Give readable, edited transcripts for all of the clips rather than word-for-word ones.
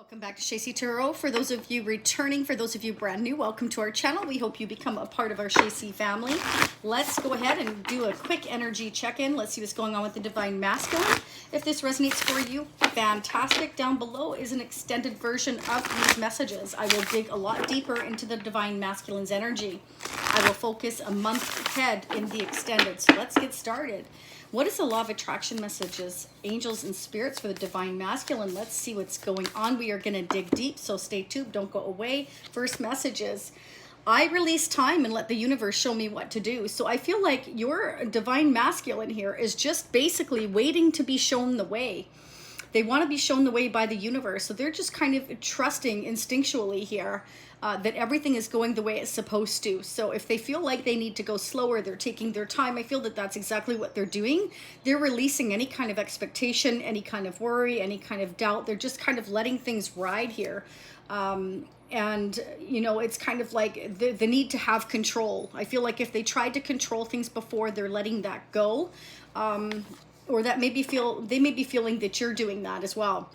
Welcome back to Shacey Tarot. For those of you returning, for those of you brand new, welcome to our channel. We hope you become a part of our Shacey family. Let's go ahead and do a quick energy check-in. Let's see what's going on with the Divine Masculine. If this resonates for you, fantastic. Down below is an extended version of these messages. I will dig a lot deeper into the Divine Masculine's energy. I will focus a month ahead in the extended. So let's get started. What is the law of attraction messages, angels and spirits for the Divine Masculine? Let's see what's going on. We are going to dig deep, so stay tuned. Don't go away. First messages. I release time and let the universe show me what to do. So I feel like your Divine Masculine here is just basically waiting to be shown the way. They want to be shown the way by the universe. So they're just kind of trusting instinctually here that everything is going the way it's supposed to. So if they feel like they need to go slower, they're taking their time. I feel that that's exactly what they're doing. They're releasing any kind of expectation, any kind of worry, any kind of doubt. They're just kind of letting things ride here. And, you know, it's kind of like the need to have control. I feel like if they tried to control things before, they're letting that go. Or that they may be feeling that you're doing that as well.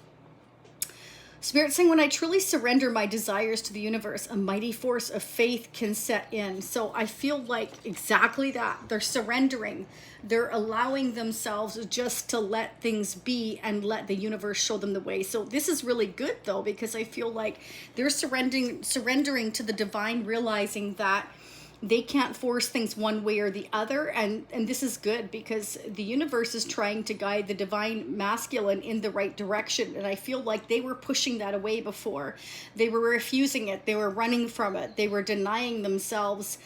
Spirit saying, when I truly surrender my desires to the universe, a mighty force of faith can set in. So I feel like exactly that. They're surrendering. They're allowing themselves just to let things be and let the universe show them the way. So this is really good though, because I feel like they're surrendering to the divine, realizing that they can't force things one way or the other, and this is good because the universe is trying to guide the Divine Masculine in the right direction, and I feel like they were pushing that away before. They were refusing it, they were running from it, they were denying themselves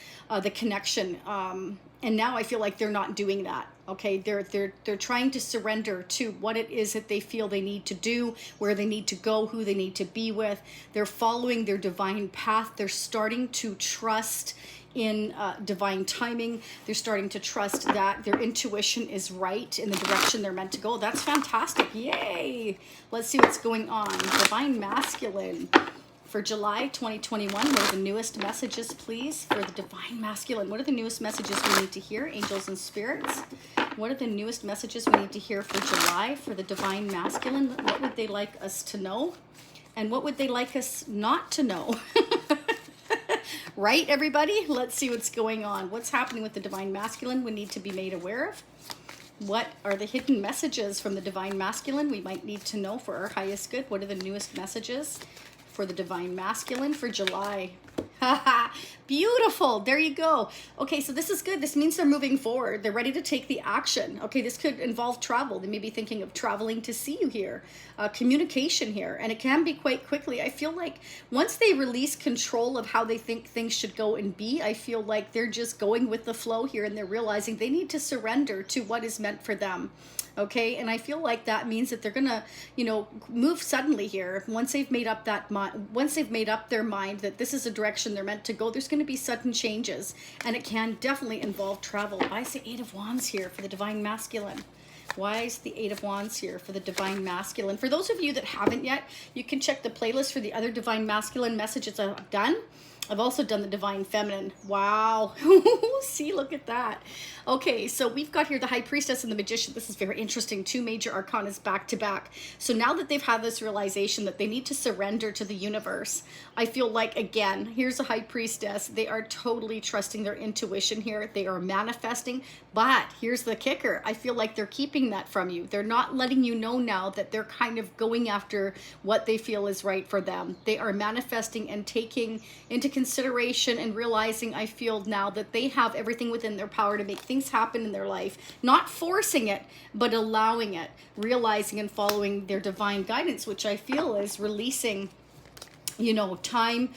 the connection, and now I feel like they're not doing that. Okay, they're trying to surrender to what it is that they feel they need to do, where they need to go, who they need to be with. They're following their divine path. They're starting to trust in divine timing. They're starting to trust that their intuition is right in the direction they're meant to go. That's fantastic. Yay! Let's see what's going on. Divine Masculine for July 2021. What are the newest messages, please, for the Divine Masculine? What are the newest messages we need to hear, angels and spirits? What are the newest messages we need to hear for July for the Divine Masculine? What would they like us to know? And what would they like us not to know? Right, everybody? Let's see what's going on. What's happening with the Divine Masculine we need to be made aware of? What are the hidden messages from the Divine Masculine we might need to know for our highest good? What are the newest messages for the Divine Masculine for July? Beautiful. There you go. Okay, so this is good. This means they're moving forward. They're ready to take the action. Okay, this could involve travel. They may be thinking of traveling to see you here. Communication here. And it can be quite quickly. I feel like once they release control of how they think things should go and be, I feel like they're just going with the flow here, and they're realizing they need to surrender to what is meant for them. Okay, and I feel like that means that they're gonna, you know, move suddenly here. Once they've made up their mind that this is a direction they're meant to go, there's going to be sudden changes, and it can definitely involve travel. Why is the Eight of Wands here for the Divine Masculine? Why is the Eight of Wands here for the Divine Masculine? For those of you that haven't yet, you can check the playlist for the other Divine Masculine messages I've done. I've also done the Divine Feminine. Wow. See, look at that. Okay, so we've got here the High Priestess and the Magician. This is very interesting. Two major arcanas back to back. So now that they've had this realization that they need to surrender to the universe, I feel like, again, here's a High Priestess. They are totally trusting their intuition here. They are manifesting. But here's the kicker. I feel like they're keeping that from you. They're not letting you know now that they're kind of going after what they feel is right for them. They are manifesting and taking into consideration and realizing, I feel now, that they have everything within their power to make things happen in their life, not forcing it, but allowing it, realizing and following their divine guidance, which I feel is releasing, you know, time,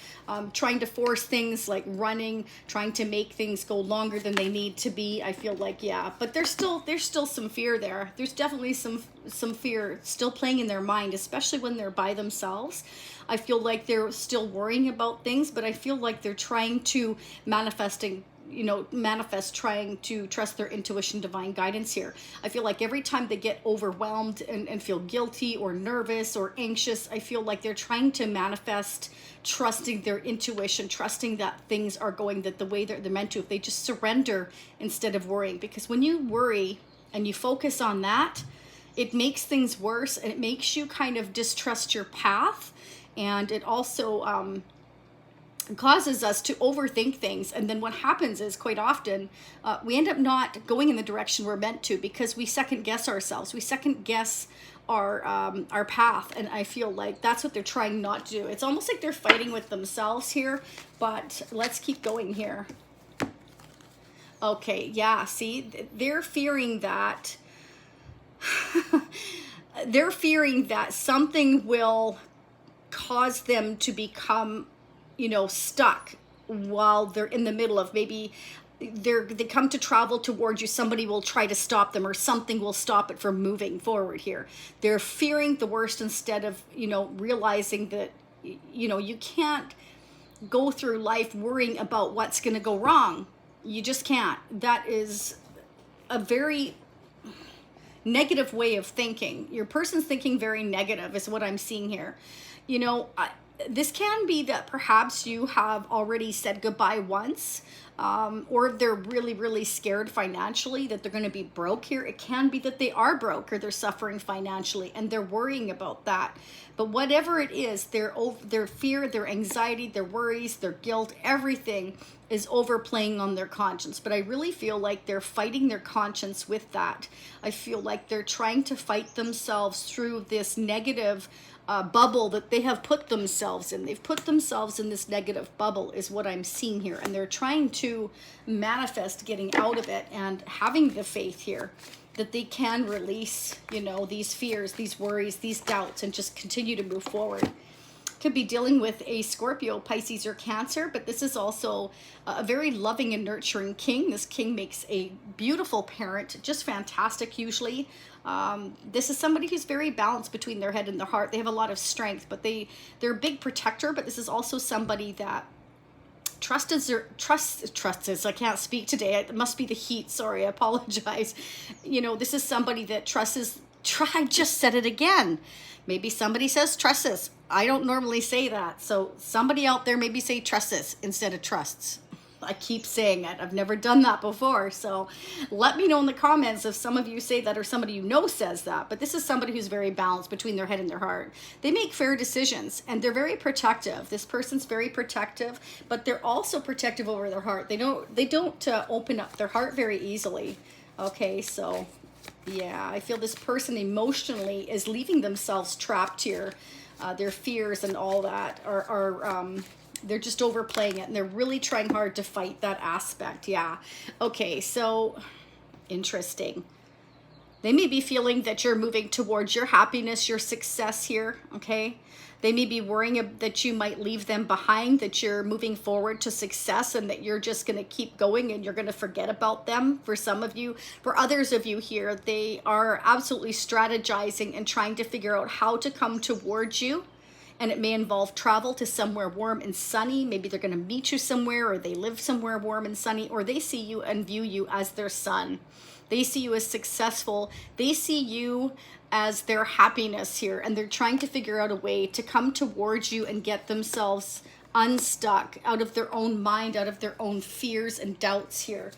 trying to force things like running, trying to make things go longer than they need to be. I feel like, yeah, but there's still some fear there. There's definitely some fear still playing in their mind, especially when they're by themselves. I feel like they're still worrying about things, but I feel like they're trying to manifest, trying to trust their intuition, divine guidance here. I feel like every time they get overwhelmed and feel guilty or nervous or anxious, I feel like they're trying to manifest trusting their intuition, trusting that things are going the way they're meant to, if they just surrender instead of worrying. Because when you worry and you focus on that, it makes things worse, and it makes you kind of distrust your path. And it also causes us to overthink things. And then what happens is quite often we end up not going in the direction we're meant to, because we second guess ourselves. We second guess our path. And I feel like that's what they're trying not to do. It's almost like they're fighting with themselves here, but let's keep going here. Okay, yeah, see, they're fearing that they're fearing that something will cause them to become, you know, stuck while they're in the middle of, maybe they come to travel towards you, somebody will try to stop them, or something will stop it from moving forward here. They're fearing the worst instead of, you know, realizing that, you know, you can't go through life worrying about what's going to go wrong. You just can't. That is a very negative way of thinking. Your person's thinking very negative is what I'm seeing here. You know, this can be that perhaps you have already said goodbye once, or they're really, really scared financially that they're going to be broke here. It can be that they are broke or they're suffering financially and they're worrying about that. But whatever it is, their fear, their anxiety, their worries, their guilt, everything is overplaying on their conscience. But I really feel like they're fighting their conscience with that. I feel like they're trying to fight themselves through this negative bubble that they have put themselves in. They've put themselves in this negative bubble is what I'm seeing here. And they're trying to manifest getting out of it and having the faith here that they can release, you know, these fears, these worries, these doubts, and just continue to move forward. Could be dealing with a Scorpio, Pisces, or Cancer, but this is also a very loving and nurturing king. This king makes a beautiful parent, just fantastic usually. This is somebody who's very balanced between their head and their heart. They have a lot of strength, but they're a big protector, but this is also somebody that trust is, I can't speak today. It must be the heat. Sorry, I apologize. You know, this is somebody that I just said it again. Maybe somebody says trusts. I don't normally say that. So somebody out there maybe say trusts instead of trusts. I keep saying it. I've never done that before. So let me know in the comments if some of you say that or somebody you know says that. But this is somebody who's very balanced between their head and their heart. They make fair decisions and they're very protective. This person's very protective, but they're also protective over their heart. They don't open up their heart very easily. Okay, so yeah, I feel this person emotionally is leaving themselves trapped here. Their fears and all that are they're just overplaying it, and they're really trying hard to fight that aspect. Yeah. Okay, so interesting. They may be feeling that you're moving towards your happiness, your success here, okay? They may be worrying that you might leave them behind, that you're moving forward to success and that you're just going to keep going and you're going to forget about them. For some of you, for others of you here, they are absolutely strategizing and trying to figure out how to come towards you. And it may involve travel to somewhere warm and sunny. Maybe they're going to meet you somewhere, or they live somewhere warm and sunny, or they see you and view you as their son. They see you as successful. They see you as their happiness here, and they're trying to figure out a way to come towards you and get themselves unstuck out of their own mind, out of their own fears and doubts here.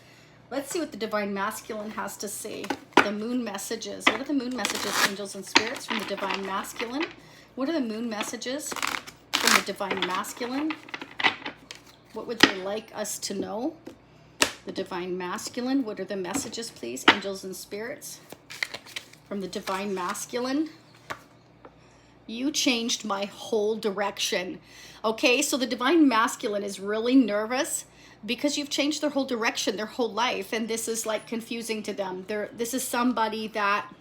Let's see what the Divine Masculine has to say. The moon messages. What are the moon messages, angels and spirits, from the Divine Masculine? What are the moon messages from the Divine Masculine? What would they like us to know? The Divine Masculine. What are the messages, please, angels and spirits, from the Divine Masculine? You changed my whole direction. Okay, so the Divine Masculine is really nervous because you've changed their whole direction, their whole life, and this is like confusing to them. This is somebody that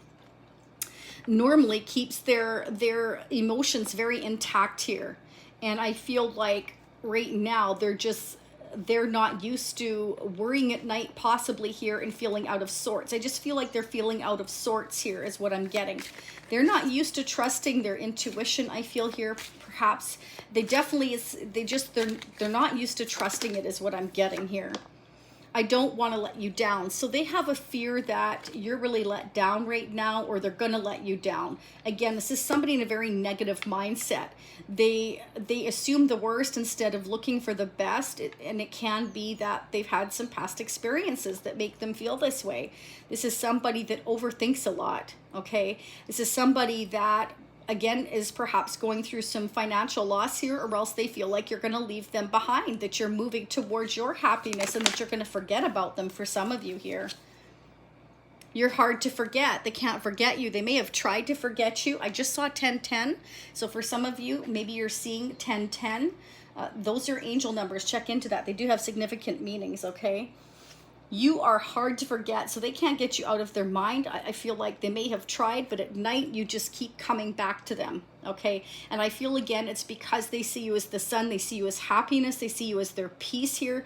normally keeps their emotions very intact here, and I feel like right now they're not used to worrying at night possibly here and feeling out of sorts. I just feel like they're feeling out of sorts here is what I'm getting. They're not used to trusting their intuition, I feel here. Perhaps they're not used to trusting it is what I'm getting here. I don't want to let you down. So they have a fear that you're really let down right now, or they're going to let you down. Again, this is somebody in a very negative mindset. They assume the worst instead of looking for the best. And it can be that they've had some past experiences that make them feel this way. This is somebody that overthinks a lot. Okay. This is somebody that again, is perhaps going through some financial loss here, or else they feel like you're going to leave them behind, that you're moving towards your happiness and that you're going to forget about them for some of you here. You're hard to forget. They can't forget you. They may have tried to forget you. I just saw 1010. So for some of you, maybe you're seeing 1010. Those are angel numbers. Check into that. They do have significant meanings, okay? You are hard to forget, so they can't get you out of their mind. I feel like they may have tried, but at night you just keep coming back to them, okay? And I feel, again, it's because they see you as the sun, they see you as happiness, they see you as their peace here.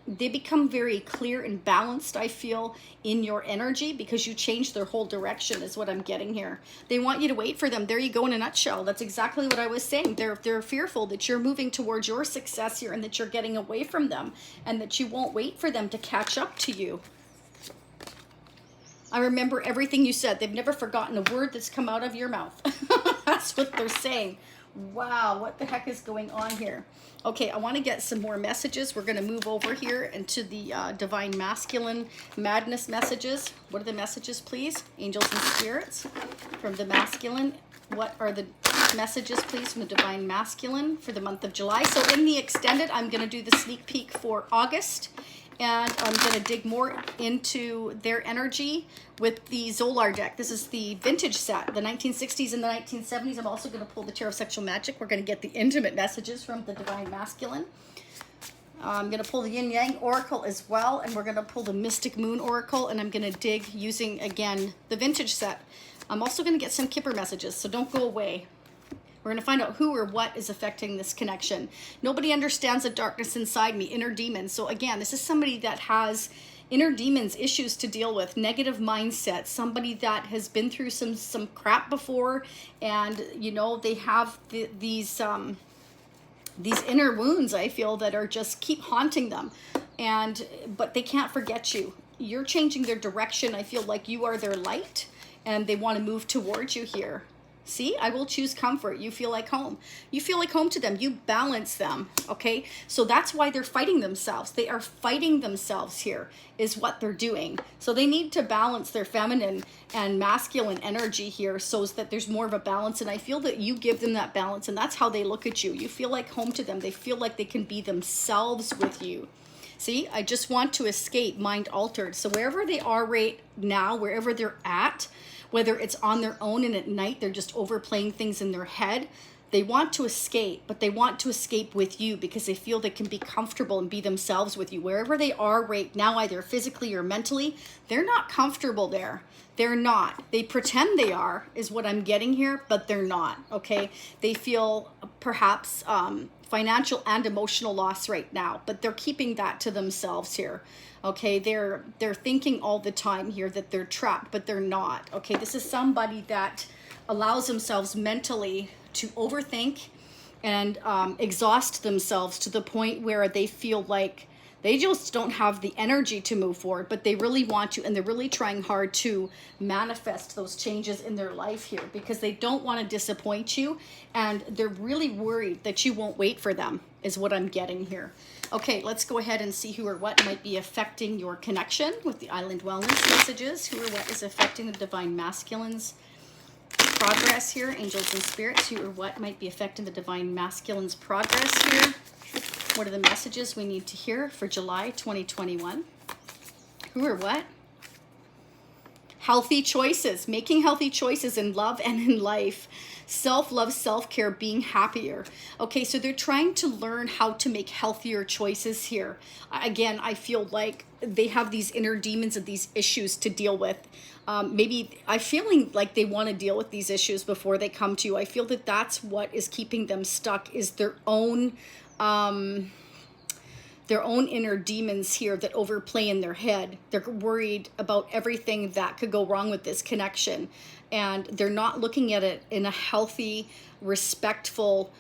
They become very clear and balanced, I feel, in your energy, because you change their whole direction is what I'm getting here. They want you to wait for them. There you go in a nutshell. That's exactly what I was saying. They're fearful that you're moving towards your success here and that you're getting away from them and that you won't wait for them to catch up to you. I remember everything you said. They've never forgotten a word that's come out of your mouth. That's what they're saying. Wow, what the heck is going on here? Okay, I want to get some more messages. We're going to move over here into the Divine Masculine Madness messages. What are the messages, please? Angels and spirits from the masculine. What are the messages, please, from the Divine Masculine for the month of July? So in the extended, I'm going to do the sneak peek for August. And I'm going to dig more into their energy with the Zolar deck. This is the vintage set, the 1960s and the 1970s. I'm also going to pull the Tarot of Sexual Magic. We're going to get the intimate messages from the Divine Masculine. I'm going to pull the Yin Yang Oracle as well, and we're going to pull the Mystic Moon Oracle, and I'm going to dig using, again, the vintage set. I'm also going to get some Kipper messages, so don't go away. We're going to find out who or what is affecting this connection. Nobody understands the darkness inside me, inner demons. So again, this is somebody that has inner demons, issues to deal with, negative mindset, somebody that has been through some crap before, and you know, they have these inner wounds, I feel, that are just keep haunting them, but they can't forget you. You're changing their direction. I feel like you are their light and they want to move towards you here. See, I will choose comfort. You feel like home. You feel like home to them. You balance them, okay? So that's why they're fighting themselves. They are fighting themselves here is what they're doing. So they need to balance their feminine and masculine energy here so that there's more of a balance. And I feel that you give them that balance, and that's how they look at you. You feel like home to them. They feel like they can be themselves with you. See, I just want to escape mind altered. So wherever they are right now, wherever they're at, whether it's on their own and at night, they're just overplaying things in their head. They want to escape, but they want to escape with you because they feel they can be comfortable and be themselves with you. Wherever they are right now, either physically or mentally, they're not comfortable there. They're not. They pretend they are, is what I'm getting here, but they're not, okay? They feel perhaps financial and emotional loss right now, but they're keeping that to themselves here. Okay, they're thinking all the time here that they're trapped, but they're not. Okay, this is somebody that allows themselves mentally to overthink and exhaust themselves to the point where they feel like they just don't have the energy to move forward, but they really want to, and they're really trying hard to manifest those changes in their life here because they don't want to disappoint you, and they're really worried that you won't wait for them, is what I'm getting here. Okay, let's go ahead and see who or what might be affecting your connection with the Island Wellness messages. Who or what is affecting the Divine Masculine's progress here? Angels and spirits, who or what might be affecting the Divine Masculine's progress here? What are the messages we need to hear for July 2021? Who or what? Healthy choices, making healthy choices in love and in life. Self-love, self-care, being happier. Okay, so they're trying to learn how to make healthier choices here. Again, I feel like they have these inner demons and these issues to deal with. Maybe I'm feeling like they want to deal with these issues before they come to you. I feel that that's what is keeping them stuck, is their own inner demons here that overplay in their head. They're worried about everything that could go wrong with this connection, and they're not looking at it in a healthy, respectful,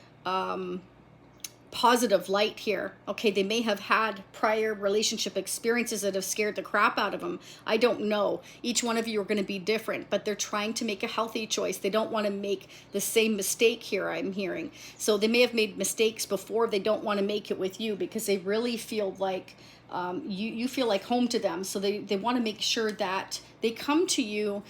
positive light here. Okay, they may have had prior relationship experiences that have scared the crap out of them. I don't know. Each one of you are going to be different, but they're trying to make a healthy choice. They don't want to make the same mistake here, I'm hearing. So they may have made mistakes before. They don't want to make it with you because they really feel like you feel like home to them. So they want to make sure that they come to you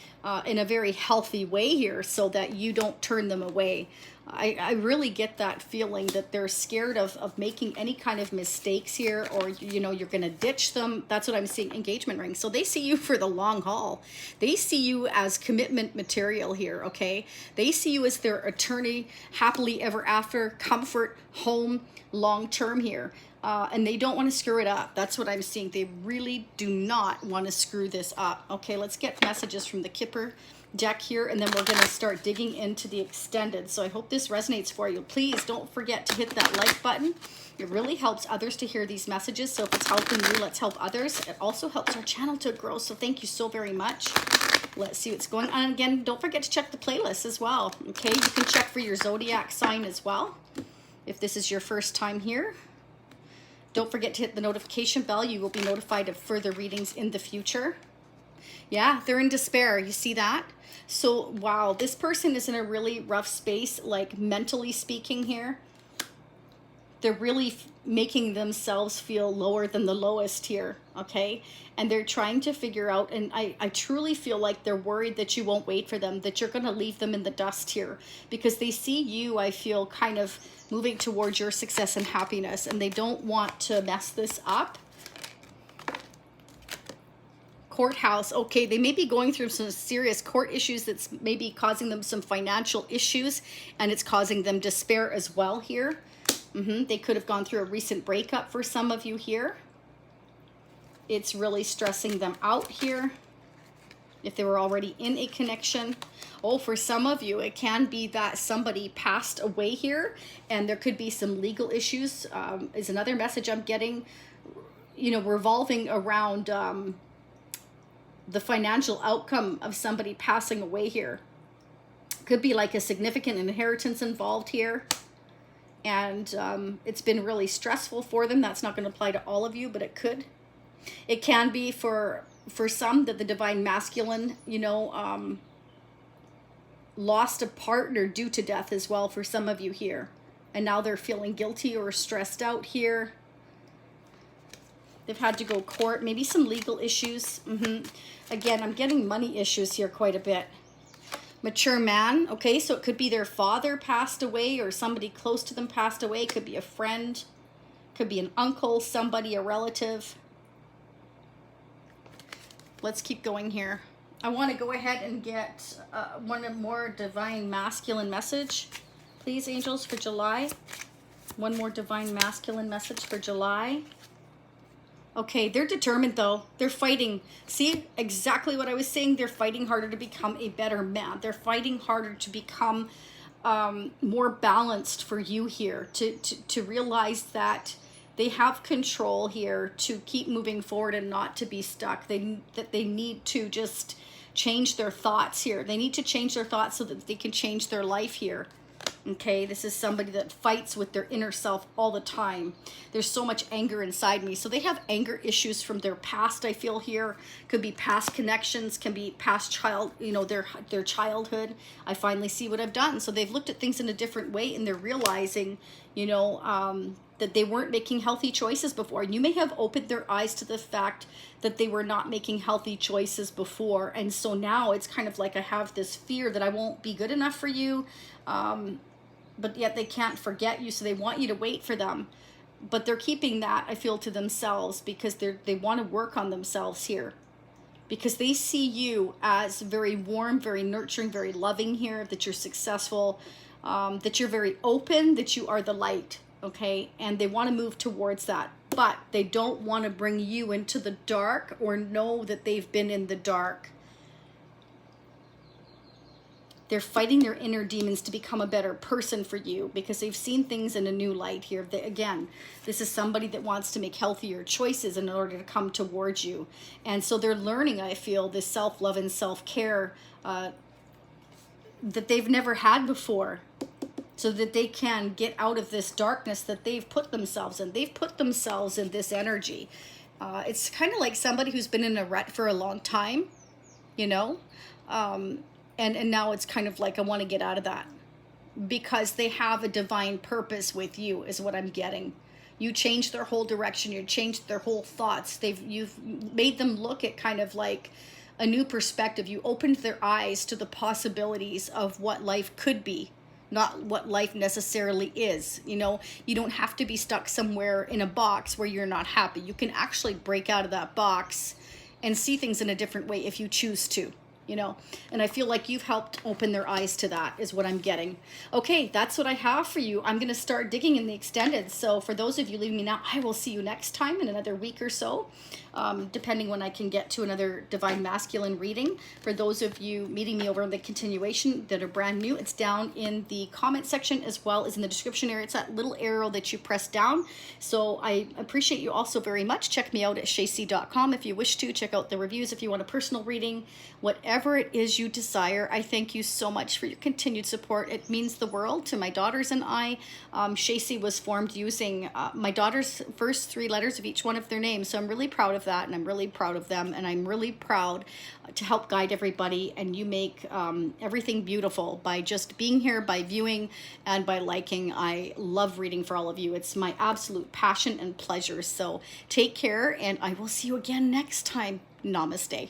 in a very healthy way here so that you don't turn them away. I really get that feeling that they're scared of making any kind of mistakes here, or, you know, you're going to ditch them. That's what I'm seeing, engagement ring. So they see you for the long haul. They see you as commitment material here, okay? They see you as their attorney, happily ever after, comfort, home, long term here. And they don't want to screw it up. That's what I'm seeing. They really do not want to screw this up. Okay, let's get messages from the Kipper deck here, and then we're going to start digging into the extended. So I hope this resonates for you. Please don't forget to hit that like button. It really helps others to hear these messages. So if it's helping you, let's help others. It also helps our channel to grow. So thank you so very much. Let's see what's going on. And again, don't forget to check the playlist as well. Okay, you can check for your zodiac sign as well. If this is your first time here, don't forget to hit the notification bell. You will be notified of further readings in the future. Yeah, they're in despair. You see that? So, wow, this person is in a really rough space, like mentally speaking here. They're really making themselves feel lower than the lowest here, okay? And they're trying to figure out, and I truly feel like they're worried that you won't wait for them, that you're going to leave them in the dust here, because they see you, I feel, kind of moving towards your success and happiness, and they don't want to mess this up. Courthouse. Okay, they may be going through some serious court issues that's maybe causing them some financial issues, and it's causing them despair as well here. They could have gone through a recent breakup for some of you here. It's really stressing them out here if they were already in a connection. Oh, for some of you, it can be that somebody passed away here, and there could be some legal issues, is another message I'm getting, you know, revolving around the financial outcome of somebody passing away here. Could be like a significant inheritance involved here. And it's been really stressful for them. That's not going to apply to all of you, but it could. It can be for some that the divine masculine, you know, lost a partner due to death as well for some of you here. And now they're feeling guilty or stressed out here. They've had to go court, maybe some legal issues. Again, I'm getting money issues here quite a bit. Mature man, okay, so it could be their father passed away or somebody close to them passed away. It could be a friend, could be an uncle, somebody, a relative. Let's keep going here. I want to go ahead and get one more divine masculine message. Please, angels, for July. One more divine masculine message for July. Okay, they're determined though. They're fighting. See, exactly what I was saying. They're fighting harder to become a better man. They're fighting harder to become more balanced for you here. To realize that they have control here to keep moving forward and not to be stuck. That they need to just change their thoughts here. They need to change their thoughts so that they can change their life here. Okay, this is somebody that fights with their inner self all the time. There's so much anger inside me. So they have anger issues from their past, I feel here. Could be past connections, can be past child, you know, their childhood. I finally see what I've done. So they've looked at things in a different way, and they're realizing, you know, that they weren't making healthy choices before. And you may have opened their eyes to the fact that they were not making healthy choices before. And so now it's kind of like I have this fear that I won't be good enough for you. But yet they can't forget you, so they want you to wait for them. But they're keeping that, I feel, to themselves because they want to work on themselves here. Because they see you as very warm, very nurturing, very loving here, that you're successful, that you're very open, that you are the light, okay? And they want to move towards that. But they don't want to bring you into the dark or know that they've been in the dark. They're fighting their inner demons to become a better person for you because they've seen things in a new light here. Again, this is somebody that wants to make healthier choices in order to come towards you. And so they're learning, I feel, this self-love and self-care that they've never had before. so that they can get out of this darkness that they've put themselves in. They've put themselves in this energy. It's kind of like somebody who's been in a rut for a long time, you know, and now it's kind of like, I want to get out of that, because they have a divine purpose with you, is what I'm getting. You changed their whole direction. You changed their whole thoughts. You've made them look at kind of like a new perspective. You opened their eyes to the possibilities of what life could be, not what life necessarily is. You know, you don't have to be stuck somewhere in a box where you're not happy. You can actually break out of that box and see things in a different way if you choose to. You know, and I feel like you've helped open their eyes to that, is what I'm getting. Okay, that's what I have for you. I'm going to start digging in the extended. So for those of you leaving me now, I will see you next time in another week or so, depending when I can get to another Divine Masculine reading. For those of you meeting me over in the continuation that are brand new, it's down in the comment section as well as in the description area. It's that little arrow that you press down. So I appreciate you also very much. Check me out at shayc.com if you wish to. Check out the reviews if you want a personal reading. Whatever it is you desire, I thank you so much for your continued support. It means the world to my daughters and I. Shayc was formed using my daughter's first 3 letters of each one of their names. So I'm really proud of that, and I'm really proud of them, and I'm really proud to help guide everybody. And you make everything beautiful by just being here, by viewing, and by liking. I love reading for all of you. It's my absolute passion and pleasure. So take care, and I will see you again next time. Namaste.